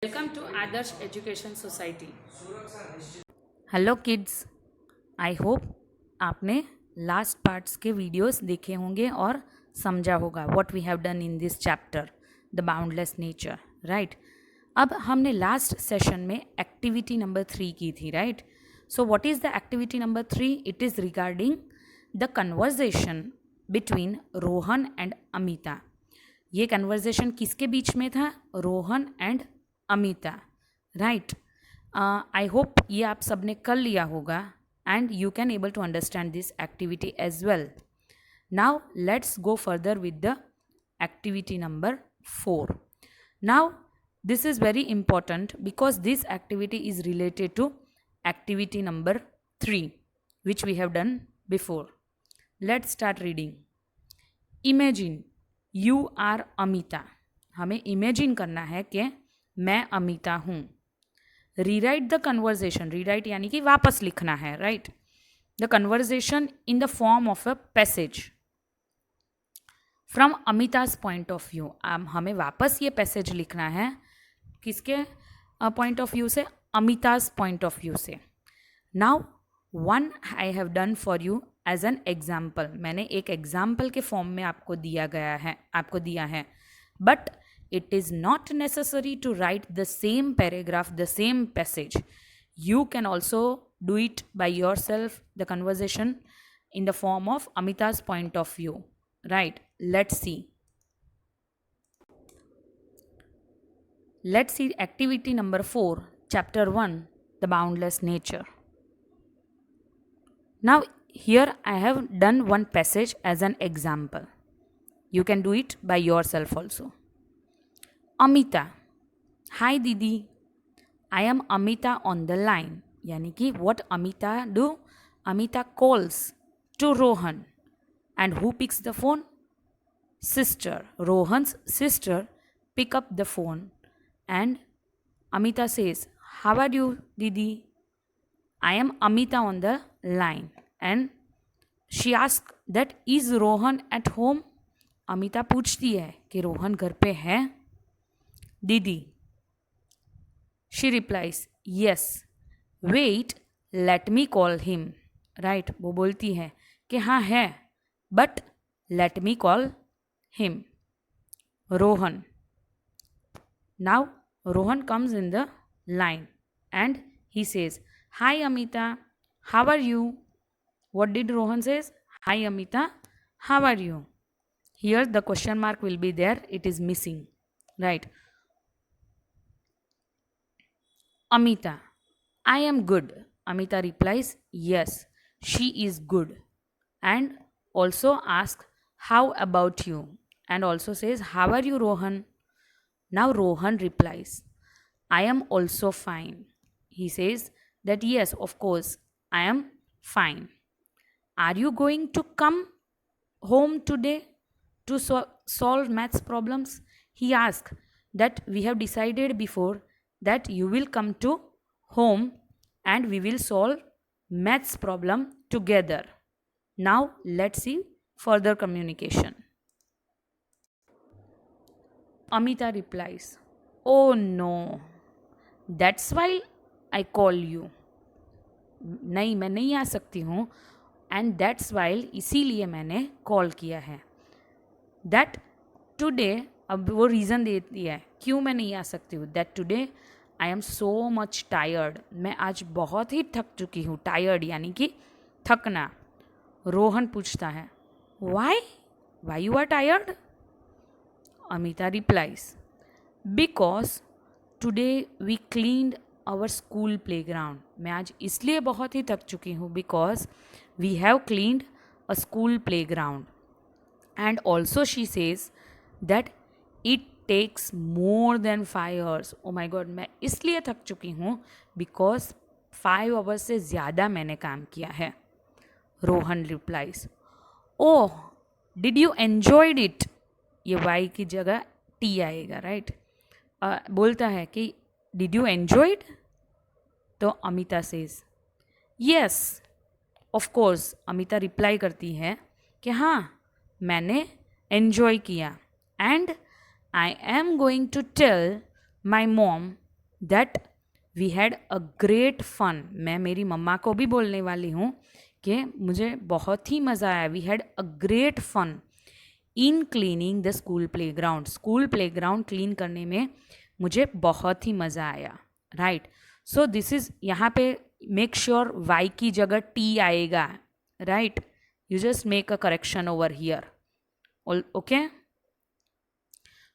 Welcome to Adarsh Education Society. Hello kids, I hope आपने last parts के videos देखे होंगे और समझा होगा what we have done in this chapter the boundless nature, right. अब हमने लास्ट सेशन में एक्टिविटी नंबर 3 की थी, right. So what is the activity number 3? It is regarding the conversation between Rohan and Amita. ये कन्वर्जेशन किसके बीच में था? Rohan and Amita, right. I hope ये आप सबने कर लिया होगा and you can able to understand this activity as well. Now let's go further with the activity number 4. Now this is very important because this activity is related to activity number 3 which we have done before. Let's start reading. Imagine you are Amita. हमें imagine करना है कि मैं अमिता हूँ. Rewrite the conversation. Rewrite यानी कि वापस लिखना है, right. The conversation in the form of a passage from Amita's point of view. हमें वापस ये पैसेज लिखना है किसके पॉइंट ऑफ व्यू से? अमिताज पॉइंट ऑफ व्यू से. Now one I have done for you as an example. मैंने एक एग्जाम्पल के फॉर्म में आपको दिया है. But it is not necessary to write the same paragraph, the same passage. You can also do it by yourself, the conversation in the form of Amita's point of view, right? Let's see activity number 4, chapter 1, the boundless nature. Now here I have done one passage as an example. You can do it by yourself also. Amita. Hi didi. I am Amita on the line. यानी कि what Amita do? Amita calls to Rohan and who picks the phone? Sister. Rohan's sister pick up the phone and Amita says how are you didi? I am Amita on the line and she ask that is Rohan at home. Amita पूछती है कि रोहन घर पे है? Didi. She replies yes wait let me call him. Right. वो बोलती है कि हाँ है but let me call him. Rohan. Now Rohan comes in the line and he says hi Amita how are you? What did Rohan says? Hi Amita how are you? Here the question mark will be there. It is missing, right. Amita. I am good. Amita replies, yes, she is good. And also asks, how about you? And also says, how are you, Rohan? Now Rohan replies, I am also fine. He says that, yes, of course, I am fine. Are you going to come home today to solve maths problems? He asks that we have decided before that you will come to home and we will solve maths problem together. Now let's see further communication. Amita replies, oh no, that's why I call you. नहीं, मैं नहीं आ सकती हूँ and that's while, इसीलिए मैंने call किया है. That today, अब वो रीज़न देती है क्यों मैं नहीं आ सकती हूँ. That today I am so much tired. मैं आज बहुत ही थक चुकी हूँ. टायर्ड यानी कि थकना. रोहन पूछता है why you are tired? Amita replies because today we cleaned our school play ground. मैं आज इसलिए बहुत ही थक चुकी हूँ because we have cleaned a school play ground. And also she says that it takes more than 5 hours. Oh my god, मैं इसलिए थक चुकी हूँ बिकॉज 5 hours से ज़्यादा मैंने काम किया है. Rohan replies oh did you enjoyed it. ये वाई की जगह टी आएगा, राइट. बोलता है कि डिड यू एन्जॉयड? तो Amita says yes of course. Amita reply करती है कि हाँ मैंने एन्जॉय किया. And I am going to tell my mom that we had a great fun. मैं मेरी मम्मा को भी बोलने वाली हूँ कि मुझे बहुत ही मज़ा आया। We had a great fun in cleaning the school playground. School playground clean करने में मुझे बहुत ही मज़ा आया, राइट। सो दिस इज़, यहाँ पे मेक श्योर वाई की जगह टी आएगा, right. You just make a correction over here, okay.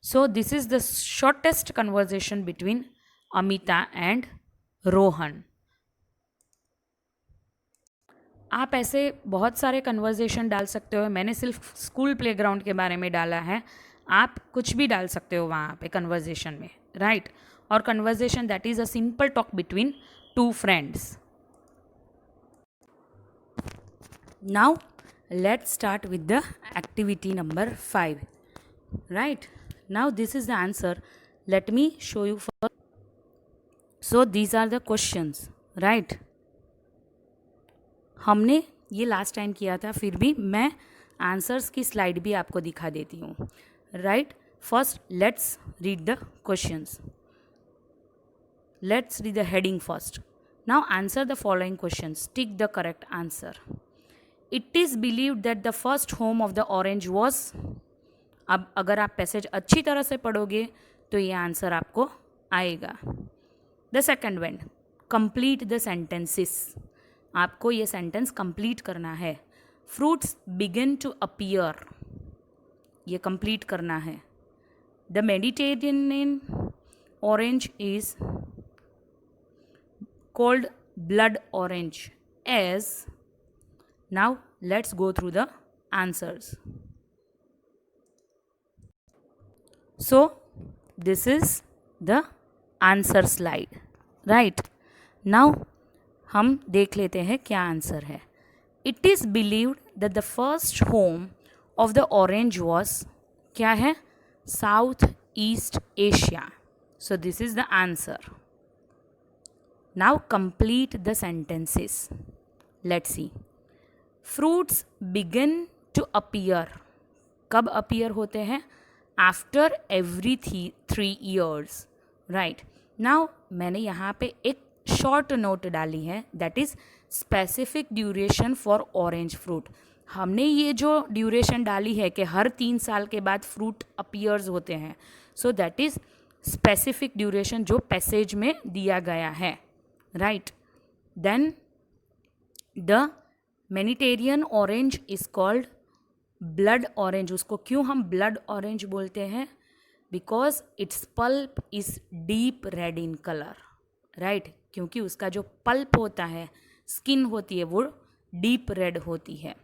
So this is the shortest conversation between Amita and Rohan. आप ऐसे बहुत सारे कन्वर्जेशन डाल सकते हो। मैंने सिर्फ स्कूल प्लेग्राउंड के बारे में डाला है, आप कुछ भी डाल सकते हो वहाँ पे कन्वर्जेशन में, राइट। और conversation that is a simple talk between two friends. Now let's start with the activity number 5, right? Now this is the answer. Let me show you first. So these are the questions, right? हमने ये last time किया था, फिर भी मैं answers की slide भी आपको दिखा देती हूँ, right. First let's read the questions. Let's read the heading first. Now answer the following questions, tick the correct answer. It is believed that the first home of the orange was. अब अगर आप passage अच्छी तरह से पढ़ोगे तो ये answer आपको आएगा। The second one, complete the sentences. आपको ये सेंटेंस कंप्लीट करना है। फ्रूट्स बिगिन टू अपीयर, ये कंप्लीट करना है। The Mediterranean orange is called blood orange as. Now let's go through the answers. So this is the answer slide, right? Now हम देख लेते हैं क्या आंसर है। It is believed that the first home of the orange was, क्या है, South East Asia. So this is the answer. Now complete the sentences. Let's see. Fruits begin to appear, कब appear होते हैं, after every 3 years, right. Now मैंने यहाँ पे एक short note डाली है, that is specific duration for orange fruit. हमने ये जो ड्यूरेशन डाली है कि हर 3 साल के बाद फ्रूट अपीयर्स होते हैं, so that is specific duration जो पैसेज में दिया गया है, right. Then the Mediterranean orange is called blood orange. उसको क्यों हम ब्लड ऑरेंज बोलते हैं, because its pulp is deep red in colour, right. क्योंकि उसका जो पल्प होता है, स्किन होती है, वो डीप रेड होती है।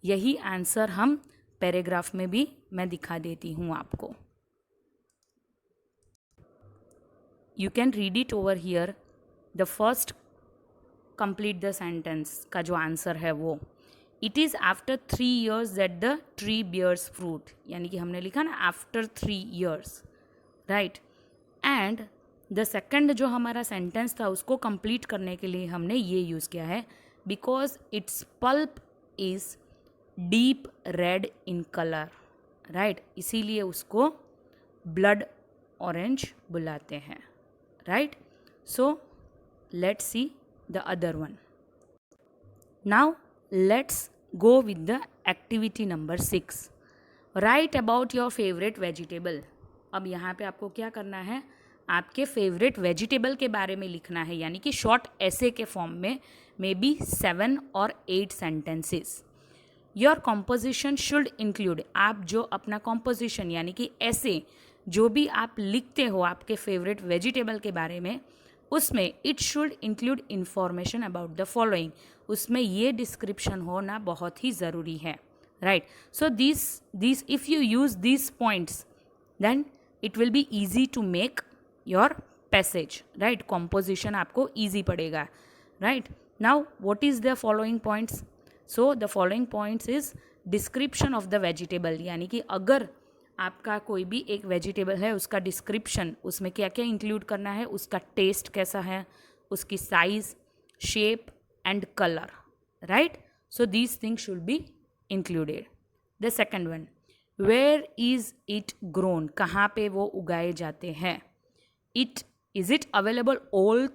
यही आंसर हम पैराग्राफ में भी मैं दिखा देती हूँ आपको। You can read it over here. The first complete the sentence का जो आंसर है वो, it is after 3 years that the tree bears fruit, यानी कि हमने लिखा ना after 3 years, right. And the second जो हमारा सेंटेंस था उसको कंप्लीट करने के लिए हमने ये यूज़ किया है, because its pulp is deep red in colour, right. इसीलिए उसको ब्लड ऑरेंज बुलाते हैं, right. So let's see the other one. Now let's go with the activity number 6. Write about your favorite vegetable. अब यहाँ पे आपको क्या करना है, आपके फेवरेट वेजिटेबल के बारे में लिखना है, यानी कि शॉर्ट ऐसे के फॉर्म में, may be 7 or 8 sentences. Your composition should include, आप जो अपना कॉम्पोजिशन यानी कि ऐसे जो भी आप लिखते हो आपके फेवरेट वेजिटेबल के बारे में, उसमें it should include information about the following, उसमें ये डिस्क्रिप्शन होना बहुत ही ज़रूरी है, right. So this if you use this points then it will be easy to make your passage, right. Composition आपको ईजी पड़ेगा, right. Now what is the following points? So the following points is description of the vegetable, यानी कि अगर आपका कोई भी एक vegetable है उसका डिस्क्रिप्शन, उसमें क्या क्या इंक्लूड करना है, उसका टेस्ट कैसा है, उसकी size, shape and colour, right. So these things should be included. The second one, where is it grown, कहाँ पे वो उगाए जाते हैं। It is it available all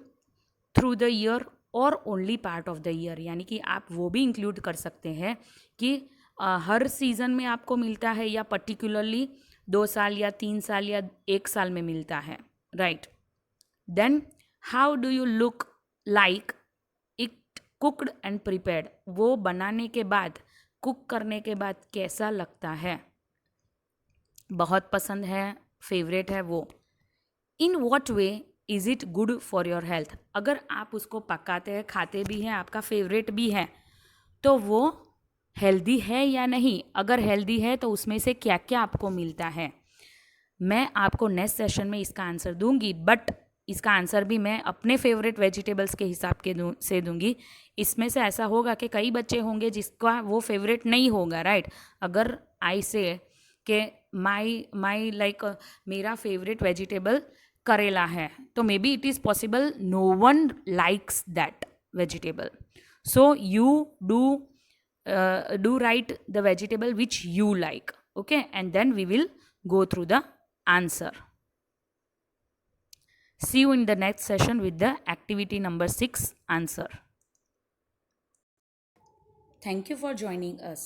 through the year और only part of the year, यानी कि आप वो भी इंक्लूड कर सकते हैं कि हर सीज़न में आपको मिलता है या पर्टिकुलरली 2 साल या 3 साल या 1 साल में मिलता है, right. Then how do you look like it cooked and prepared, वो बनाने के बाद, कुक करने के बाद कैसा लगता है, बहुत पसंद है, फेवरेट है वो. In what way is it good for your health, अगर आप उसको पकाते हैं, खाते भी हैं, आपका फेवरेट भी है, तो वो हेल्दी है या नहीं. अगर हेल्दी है तो उसमें से क्या क्या आपको मिलता है. मैं आपको नेक्स्ट सेशन में इसका आंसर दूंगी, बट इसका आंसर भी मैं अपने फेवरेट वेजिटेबल्स के हिसाब के से दूंगी. इसमें से ऐसा होगा कि कई बच्चे होंगे जिसका वो फेवरेट नहीं होगा, राइट. अगर आई से कि माई लाइक मेरा फेवरेट वेजिटेबल करेला है, तो maybe it is possible no one likes that vegetable. So you do write the vegetable which you like, okay, and then we will go through the answer. See you in the next session with the activity number 6 answer. Thank you for joining us.